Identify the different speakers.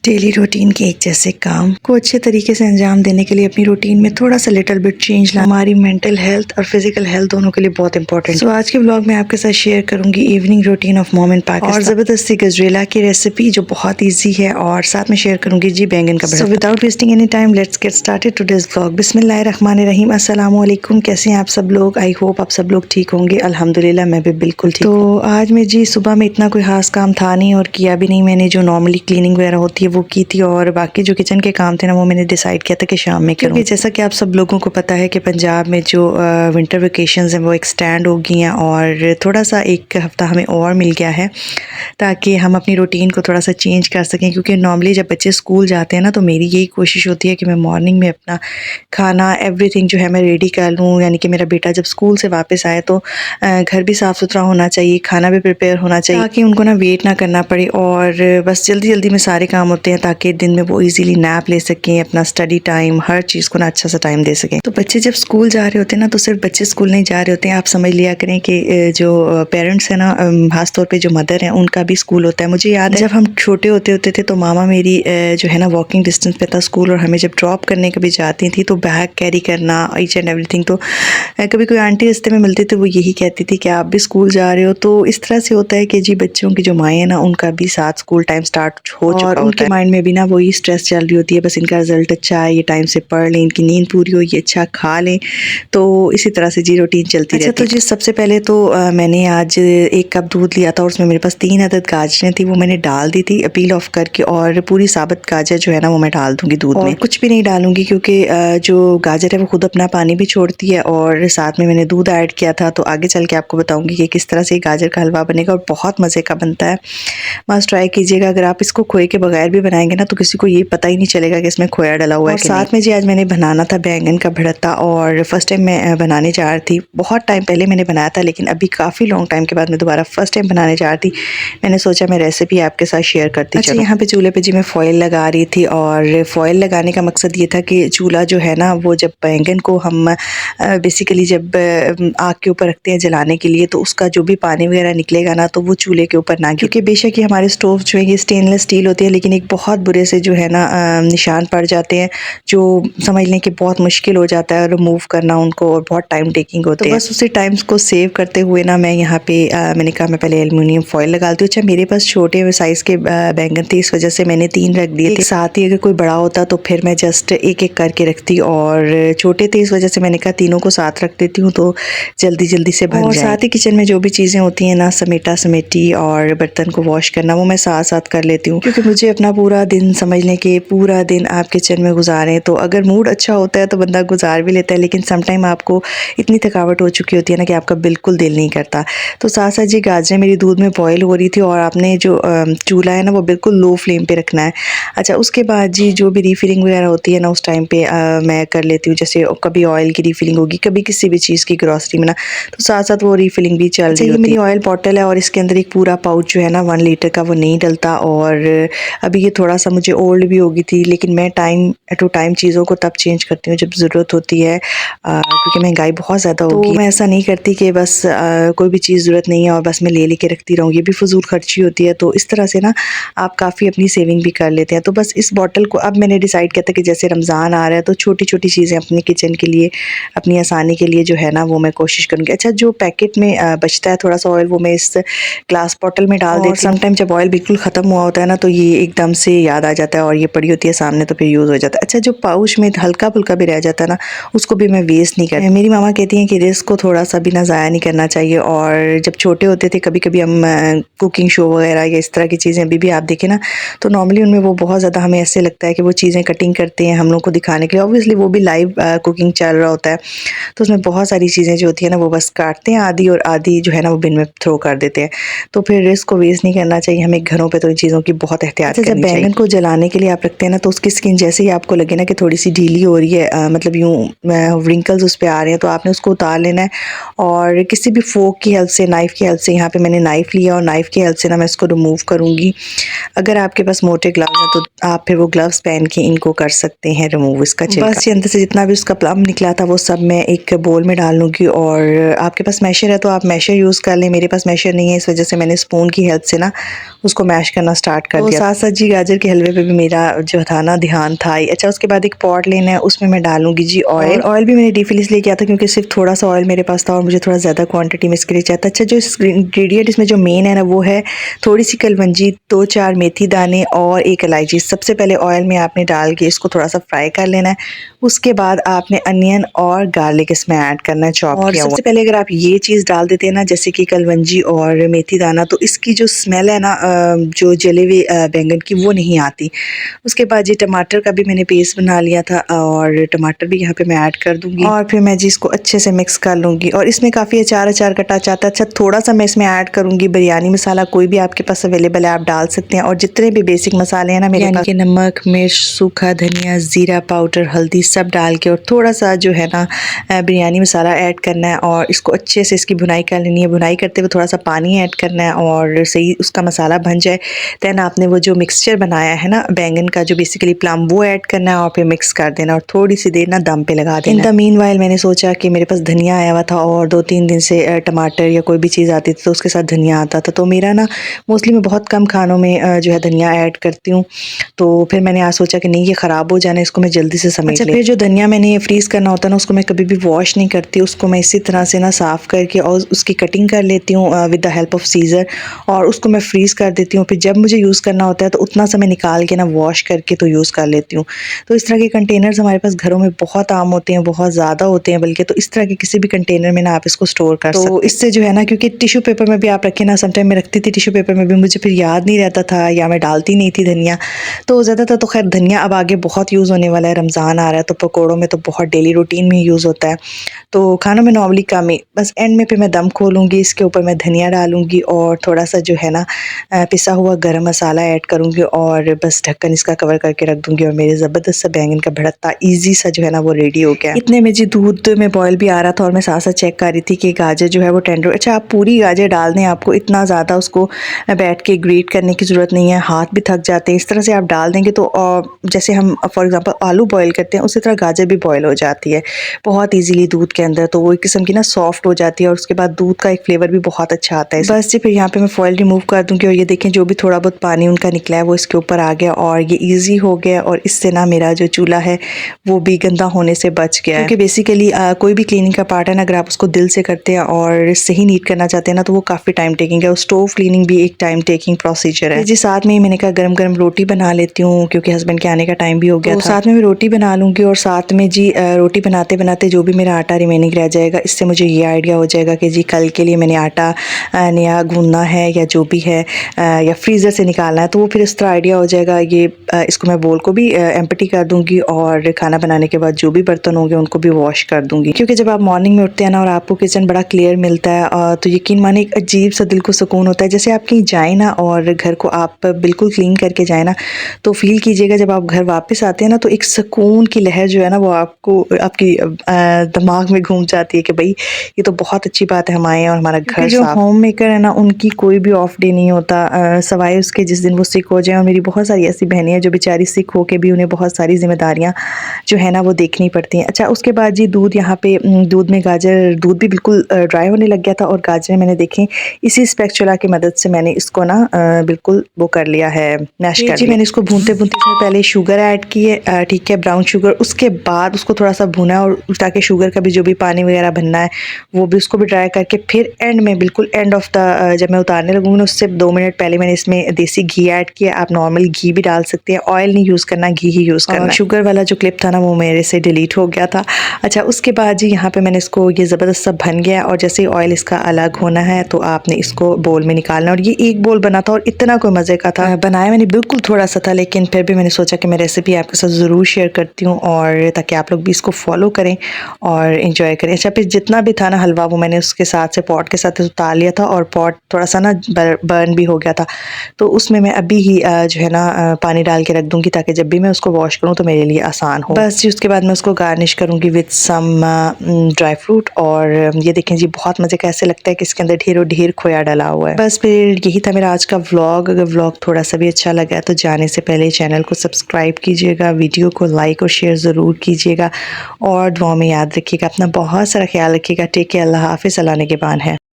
Speaker 1: Daily routine के एक जैसे काम को अच्छे तरीके से अंजाम देने के लिए अपनी रूटीन में थोड़ा सा लिटिल बिट चेंज ला हमारी मेंटल हेल्थ और फिजिकल हेल्थ दोनों के लिए बहुत इंपॉर्टेंट। सो आज के ब्लॉग में आपके साथ शेयर करूंगी इवनिंग रूटीन ऑफ मोम इन पाकिस्तान और ज़बरदस्ती गजरेला की रेसिपी जो बहुत ईजी है, और साथ में शेयर करूंगी जी बैंगन का भरता। So without wasting any time let's get started today's blog. बिस्मिल्लाहिर्रहमानिर्रहीम, अस्सलाम वालेकुम। कैसे हैं आप सब लोग? आई होप आप सब लोग ठीक होंगे। अल्हम्दुलिल्लाह मैं भी बिल्कुल ठीक। तो आज में जी सुबह में इतना कोई खास काम था नहीं और किया भी नहीं। मैंने जो नॉर्मली क्लीनिंग वगैरह होती है वो की थी, और बाकी जो किचन के काम थे ना वो मैंने डिसाइड किया था कि शाम में करूँगी। जैसा कि आप सब लोगों को पता है कि पंजाब में जो विंटर वेकेशंस हैं वो एक्सटेंड हो गई हैं और थोड़ा सा एक हफ़्ता हमें और मिल गया है ताकि हम अपनी रूटीन को थोड़ा सा चेंज कर सकें। क्योंकि नॉर्मली जब बच्चे स्कूल जाते हैं ना तो मेरी यही कोशिश होती है कि मैं मॉर्निंग में अपना खाना एवरीथिंग जो है मैं रेडी कर लूँ, यानी कि मेरा बेटा जब स्कूल से वापस आए तो घर भी साफ़ सुथरा होना चाहिए, खाना भी प्रिपेयर होना चाहिए ताकि उनको ना वेट ना करना पड़े और बस जल्दी जल्दी में सारे काम होते हैं ताकि दिन में वो इजीली नैप ले सकें, अपना स्टडी टाइम हर चीज़ को ना अच्छा सा टाइम दे सकें। तो बच्चे जब स्कूल जा रहे होते हैं ना तो सिर्फ बच्चे स्कूल नहीं जा रहे होते हैं, आप समझ लिया करें कि जो पेरेंट्स हैं ना, खास तौर पे जो मदर हैं उनका भी स्कूल होता है। मुझे याद है जब हम छोटे होते थे तो मामा मेरी जो है ना वॉकिंग डिस्टेंस पे था स्कूल, और हमें जब ड्रॉप करने कभी जाती थी तो बैग कैरी करना ईच एंड एवरीथिंग। तो कभी कोई आंटी रास्ते में मिलती थी वो यही कहती थी कि आप भी स्कूल जा रहे हो। तो इस तरह से होता है कि जी बच्चों की जो माएँ हैं ना उनका भी साथ स्कूल टाइम स्टार्ट हो चुका होता है, उनके माइंड में भी ना वही स्ट्रेस चल रही होती है, बस इनका रिजल्ट अच्छा है, ये टाइम से पढ़ लें, इनकी नींद पूरी हो, ये अच्छा खा लें। तो इसी तरह से जी रूटीन चलती रहती है। तो जी सबसे पहले तो मैंने आज 1 कप दूध लिया था और उसमें मेरे पास 3 अदद गाजरें थी, वो मैंने डाल दी थी पील ऑफ करके, और पूरी साबुत गाजर जो है ना वो मैं डाल दूंगी दूध में, कुछ भी नहीं डालूंगी क्योंकि जो गाजर है वो खुद अपना पानी भी छोड़ती है। और साथ में मैंने दूध ऐड किया था, तो आगे चल के आपको बताऊंगी कि किस तरह से गाजर का हलवा बनेगा और बहुत मज़े का बनता है। मस्ट ट्राई कीजिएगा। अगर आप इसको खोए के बगैर भी बनाएंगे ना तो किसी को ये पता ही नहीं चलेगा कि इसमें खोया डला हुआ है। और साथ में जी आज मैंने बनाना था बैंगन का भरता, और फर्स्ट टाइम मैं बनाने जा रही थी। बहुत टाइम पहले मैंने बनाया था लेकिन अभी काफ़ी लॉन्ग टाइम के बाद मैं दोबारा फर्स्ट टाइम बनाने जा रही थी। मैंने सोचा मैं रेसिपी आपके साथ शेयर करती। अच्छा, यहाँ पे चूल्हे पे जी मैं फॉइल लगा रही थी, और फॉइल लगाने का मकसद ये था कि चूल्हा जो है ना वो जब बैंगन को हम बेसिकली जब आग के ऊपर रखते हैं जलाने के लिए तो उसका जो भी पानी वगैरह निकलेगा ना तो वो चूल्हे के ऊपर ना, क्योंकि बेशक ये हमारे स्टोव जो है ये स्टेनलेस स्टील होती है लेकिन एक बहुत बुरे से जो है ना निशान पड़ जाते हैं, जो समझ लें कि बहुत मुश्किल हो जाता है रिमूव करना उनको और बहुत टाइम टेकिंग होते हैं। तो बस उसी टाइम्स को सेव करते हुए ना मैं यहाँ पे मैंने कहा मैं पहले एल्युमिनियम फॉइल लगा लेती हूँ। अच्छा, मेरे पास छोटे साइज़ के बैंगन थे, इस वजह से मैंने 3 रख दिए थे साथ ही। अगर कोई बड़ा होता तो फिर मैं जस्ट एक एक करके रखती, और छोटे थे इस वजह से मैंने कहा तीनों को साथ रख देती हूँ तो जल्दी जल्दी से बन जाए। साथ ही किचन में जो भी चीज़ें होती हैं ना, समेटा समेटी और बर्तन को वॉश करना, वो मैं साथ साथ कर लेती हूँ क्योंकि मुझे अपना पूरा दिन समझ लें कि पूरा दिन आप किचन में गुजारें तो अगर मूड अच्छा होता है तो बंदा गुजार भी लेता है, लेकिन समटाइम आपको इतनी थकावट हो चुकी होती है ना कि आपका बिल्कुल दिल नहीं करता। तो साथ साथ जी गाजरें मेरी दूध में बॉयल हो रही थी, और आपने जो चूल्हा है ना वो बिल्कुल लो फ्लेम पे रखना है। अच्छा, उसके बाद जी जो भी रीफिलिंग वगैरह होती है ना उस टाइम पे मैं कर लेती हूँ। जैसे कभी ऑयल की रीफिलिंग होगी, कभी किसी भी चीज़ की ग्रॉसरी में ना, तो साथ साथ वो रीफिलिंग भी चल रही होती है। ये मेरी ऑयल बॉटल है और इसके अंदर एक पूरा पाउच जो है ना 1 लीटर का वो नहीं डलता, और अभी ये थोड़ा सा मुझे ओल्ड भी हो गई थी, लेकिन मैं टाइम टू टाइम चीज़ों को तब चेंज करती हूँ जब ज़रूरत होती है, क्योंकि महंगाई बहुत ज़्यादा होगी। तो मैं ऐसा नहीं करती कि बस कोई भी चीज़ ज़रूरत नहीं है और बस मैं ले के रखती रहूँ, ये भी फजूल खर्ची होती है। तो इस तरह से ना आप काफ़ी अपनी सेविंग भी कर लेते हैं। तो बस इस बॉटल को अब मैंने डिसाइड किया था कि जैसे रमज़ान आ रहा है तो छोटी छोटी चीज़ें अपने किचन के लिए, अपनी आसानी के लिए जो है ना वो मैं कोशिश करूँगी। अच्छा, जो पैकेट में बचता है थोड़ा सा ऑयल वो मैं इस ग्लास बॉटल में डाल देती हूँ। समटाइम जब ऑयल बिल्कुल ख़त्म हुआ होता है ना तो ये एकदम से याद आ जाता है और ये पड़ी होती है सामने तो फिर यूज़ हो जाता है। अच्छा, जो पाउच में हल्का फुल्का भी रह जाता है ना उसको भी मैं वेस्ट नहीं करती। मेरी मामा कहती हैं कि रिस्क को थोड़ा सा भी ना ज़ाया नहीं करना चाहिए, और जब छोटे होते थे कभी कभी हम कुकिंग शो वगैरह या इस तरह की चीज़ें अभी भी आप देखें ना तो नॉर्मली उनमें वो बहुत ज़्यादा हमें ऐसे लगता है कि वो चीज़ें कटिंग करते हैं हम लोग को दिखाने के लिए। ऑब्वियसली वो भी लाइव कुकिंग चल रहा होता है तो उसमें बहुत सारी चीज़ें जो होती है ना वो बस काटते हैं आधी, और आधी जो है ना वो बिन में थ्रो कर देते हैं। तो फिर रिस्क को वेस्ट नहीं करना चाहिए हमें, घरों पे तो इन चीज़ों की बहुत एहतियात करनी चाहिए। जब बैंगन को जलाने के लिए आप रखते हैं ना तो उसकी स्किन जैसे ही आपको लगे ना कि थोड़ी सी ढीली हो रही है, मतलब यूँ रिंकल्स उस पर आ रहे हैं, तो आपने उसको उतार लेना है और किसी भी फोक की हेल्प से, नाइफ़ की हेल्प से, यहाँ पे मैंने नाइफ़ लिया और नाइफ़ की हेल्प से ना मैं इसको रिमूव करूँगी। अगर आपके पास मोटे ग्लव्स हैं तो तो आप फिर वो ग्लव्स पहन के इनको कर सकते हैं रिमूव इसका छिलका। बस ये अंदर से जितना भी उसका प्लम निकला था वो सब मैं एक बोल में डाल लूँगी, और आपके पास मैशर है तो आप मैशर यूज़ कर लें। मेरे पास मैशर नहीं है, इस वजह से मैंने स्पून की हेल्प से ना उसको मैश करना स्टार्ट कर दिया। साथ साथ जी गाजर के हलवे पे भी मेरा जो था ना ध्यान था। अच्छा, उसके बाद एक पॉट लेना है, उसमें मैं डालूंगी जी ऑयल। ऑयल भी मैंने रिफिल इसलिए किया था क्योंकि सिर्फ थोड़ा सा ऑयल मेरे पास था और मुझे थोड़ा ज़्यादा क्वांटिटी में इसके लिए चाहिए था। अच्छा, जो इंग्रेडिएंट इसमें जो मेन है ना वो है थोड़ी सी कलवंजी, 2-4 मेथी दाने और एक इलायची। सबसे पहले ऑयल में आपने डाल के इसको थोड़ा सा फ्राई कर लेना है। उसके बाद आपने अनियन और गार्लिक इसमें ऐड करना है चॉप किया हुआ। सबसे पहले अगर आप ये चीज़ डाल देते हैं ना जैसे कि कलवंजी और मेथी दाना, तो इसकी जो स्मेल है ना जो जले हुए बैंगन की वो नहीं आती। उसके बाद ये टमाटर का भी मैंने पेस्ट बना लिया था और टमाटर भी यहाँ पे मैं ऐड कर दूंगी और फिर मैं जी इसको अच्छे से मिक्स कर लूँगी। और इसमें काफ़ी अचार का टच आता है। अच्छा, थोड़ा सा मैं इसमें ऐड करूँगी बिरयानी मसाला, कोई भी आपके पास अवेलेबल है आप डाल सकते हैं। और जितने भी बेसिक मसाले हैं ना मेरे पास, नमक, मिर्च, सूखा धनिया, ज़ीरा पाउडर, हल्दी सब डाल के और थोड़ा सा जो है ना बिरयानी मसाला ऐड करना है और इसको अच्छे से इसकी भुनाई कर लेनी है। भुनाई करते हुए थोड़ा सा पानी ऐड करना है और सही उसका मसाला बन जाए देन आपने वो जो मिक्सचर बनाया है ना बैंगन का जो बेसिकली प्लम, वो ऐड करना है और फिर मिक्स कर देना और थोड़ी सी देर ना दम पे लगा देना। इन द मीनवाइल मैंने सोचा कि मेरे पास धनिया आया हुआ था और 2-3 दिन से टमाटर या कोई भी चीज़ आती थी तो उसके साथ धनिया आता था। तो मेरा ना मोस्टली मैं बहुत कम खानों में जो है धनिया ऐड करती हूँ। तो फिर मैंने आज सोचा कि नहीं ये ख़राब हो जाना, इसको मैं जल्दी से समेट लें। फिर जो धनिया मैंने फ्रीज़ करना होता है ना उसको मैं कभी भी वॉश नहीं करती, उसको मैं इसी तरह से ना साफ़ करके और उसकी कटिंग कर लेती हूँ with the help of scissor और उसको मैं फ्रीज़ कर देती हूँ। फिर जब मुझे यूज़ करना होता है तो उतना सा मैं निकाल के ना वॉश करके तो यूज़ कर लेती हूँ। तो इस तरह के कंटेनर्स हमारे पास घरों में बहुत आम होते हैं, बहुत ज़्यादा होते हैं बल्कि। तो इस तरह के किसी भी कंटेनर में ना आप इसको स्टोर कर सकते हैं। तो इससे जो है ना, क्योंकि टिश्यू पेपर में भी आप रखें ना, समटाइम मैं रखती थी टिश्यू पेपर में भी, मुझे फिर याद नहीं रहता था या मैं डालती नहीं थी धनिया। तो ज़्यादातर तो खैर धनिया अब आगे बहुत यूज़ होने वाला है, रमज़ान आ रहा है तो पकौड़ों में तो बहुत डेली रूटीन में यूज़ होता है। तो खानों में नॉर्मली कम ही, बस एंड में फिर मैं दम खोलूँगी, इसके ऊपर मैं धनिया डालूँगी और थोड़ा सा जो है ना पिसा हुआ गरम मसाला ऐड करूँगी और बस ढक्कन इसका कवर करके रख दूँगी और मेरे ज़बरदस्त सा बैंगन का भरता ईजी सा जो है ना वो रेडी हो गया। इतने में जी दूध में बॉयल भी आ रहा था और मैं साथ साथ चेक कर रही थी कि गाजर जो है वो टेंडर। अच्छा, आप पूरी गाजर डाल दें, आपको इतना ज़्यादा उसको बैठ के ग्रेट करने की ज़रूरत नहीं है, हाथ भी थक जाते हैं। इस तरह से आप डाल देंगे तो जैसे हम फॉर एग्ज़ाम्पल आलू बॉयल करते हैं उसी तरह गाजर भी बॉयल हो जाती है बहुत ईजीली दूध के अंदर। तो वो एक किस्म की ना सॉफ्ट हो जाती है और उसके बाद दूध का एक फ्लेवर भी बहुत अच्छा आता है। बस जी फिर यहाँ पे मैं फॉइल रिमूव कर दूँगी और ये देखें जो भी थोड़ा बहुत पानी उनका निकला है वो इसके ऊपर आ गया और ये ईजी हो गया और इससे ना मेरा जो चूल्हा है वो भी गंदा होने से बच गया है। क्योंकि बेसिकली कोई भी क्लीनिंग का पार्ट है ना, अगर आप उसको दिल से करते हैं और सही नीट करना चाहते हैं ना तो वो काफ़ी टाइम टेकिंग है। और स्टोव क्लीनिंग भी एक टाइम टेकिंग प्रोसीजर है जी। साथ में ही मैंने कहा गरम गरम रोटी बना लेती हूँ क्योंकि हस्बैंड के आने का टाइम भी हो गया था। साथ में मैं रोटी बना लूँगी और साथ में जी रोटी बनाते बनाते जो भी मेरा आटा रिमेनिंग रह जाएगा इससे मुझे ये आइडिया हो जाएगा कि जी कल के लिए मैंने आटा नया गूंदना है या जो भी है या फ्रीज़र से निकालना है, तो वो फिर इस तरह आइडिया हो जाएगा। ये इसको मैं बोल को भी एम्प्टी कर दूँगी और खाना बनाने के बाद जो भी बर्तन होंगे उनको भी वॉश कर दूँगी। क्योंकि जब आप मॉर्निंग में उठते हैं ना और आपको किचन बड़ा क्लियर मिलता है तो यकीन माने एक अजीब सा दिल को सुकून होता है। जैसे आप कहीं जाएँ ना और घर को आप बिल्कुल क्लीन करके जाएँ ना तो फील कीजिएगा जब आप घर वापस आते हैं ना तो एक सुकून की लहर जो है ना वो आपको आपकी दिमाग में घूम जाती है कि भाई ये तो बहुत अच्छी बात है हम आए हैं और हमारा घर जो होम मेकर है ना उनकी कोई भी ऑफ डे नहीं होता सवाए उसके जिस दिन वो सिक हो जाए। और मेरी बहुत सारी ऐसी बहनें हैं जो बेचारी सिक होके भी उन्हें बहुत सारी जिम्मेदारियां जो है ना वो देखनी पड़ती हैं। अच्छा, उसके बाद जी दूध यहाँ पे दूध में गाजर दूध भी बिल्कुल ड्राई होने लग गया था और गाजरें मैंने देखें इसी स्पैचुला की मदद से मैंने इसको ना बिल्कुल वो कर लिया है, मैश कर लिया। मैंने इसको भूनते भूनते इसमें पहले शुगर ऐड की है, ठीक है, ब्राउन शुगर। उसके बाद उसको थोड़ा सा भुना और ताकि शुगर का भी जो भी पानी वगैरह बनना है वो भी उसको भी ड्राई करके फिर एंड में बिल्कुल एंड ऑफ द जब मैं उतारने लगूंगी ना उससे 2 मिनट पहले मैंने इसमें देसी घी ऐड किया। आप नॉर्मल घी भी डाल सकते हैं, ऑयल नहीं यूज़ करना, घी ही यूज़ करना। शुगर वाला जो क्लिप था ना वो मेरे से डिलीट हो गया था। अच्छा, उसके बाद जी यहाँ पे मैंने इसको ये ज़बरदस्त सब बन गया और जैसे ही ऑयल इसका अलग होना है तो आपने इसको बोल में निकालना। और ये एक बोल बना था और इतना कोई मज़े का था, बनाया मैंने बिल्कुल थोड़ा सा था लेकिन फिर भी मैंने सोचा कि मैं रेसिपी आपके साथ ज़रूर शेयर करती हूँ और ताकि आप लोग भी इसको फॉलो करें और इंजॉय करें। अच्छा, फिर जितना भी था ना हलवा वो मैंने उसके साथ से पॉट के साथ उतार लिया था और पॉट थोड़ा सा ना बर्न भी हो गया था तो उसमें मैं अभी ही जो है ना पानी डाल के रख दूँगी ताकि जब भी मैं उसको वॉश करूँ तो मेरे लिए आसान हो। बस जी उसके बाद मैं उसको गार्निश करूँगी विद सम ड्राई फ्रूट। और ये देखें जी बहुत मज़े का ऐसे लगता है कि इसके अंदर ढेरों ढेर खोया डाला हुआ है। बस फिर यही था मेरा आज का व्लॉग। अगर व्लॉग थोड़ा सा भी अच्छा लगा है तो जाने से पहले चैनल को सब्सक्राइब कीजिएगा, वीडियो को लाइक और शेयर ज़रूर कीजिएगा और दुआ में याद रखिएगा। अपना बहुत सारा ख्याल रखिएगा। Take care. अल्लाह हाफ़िज़। अल्लाह निगहबान है।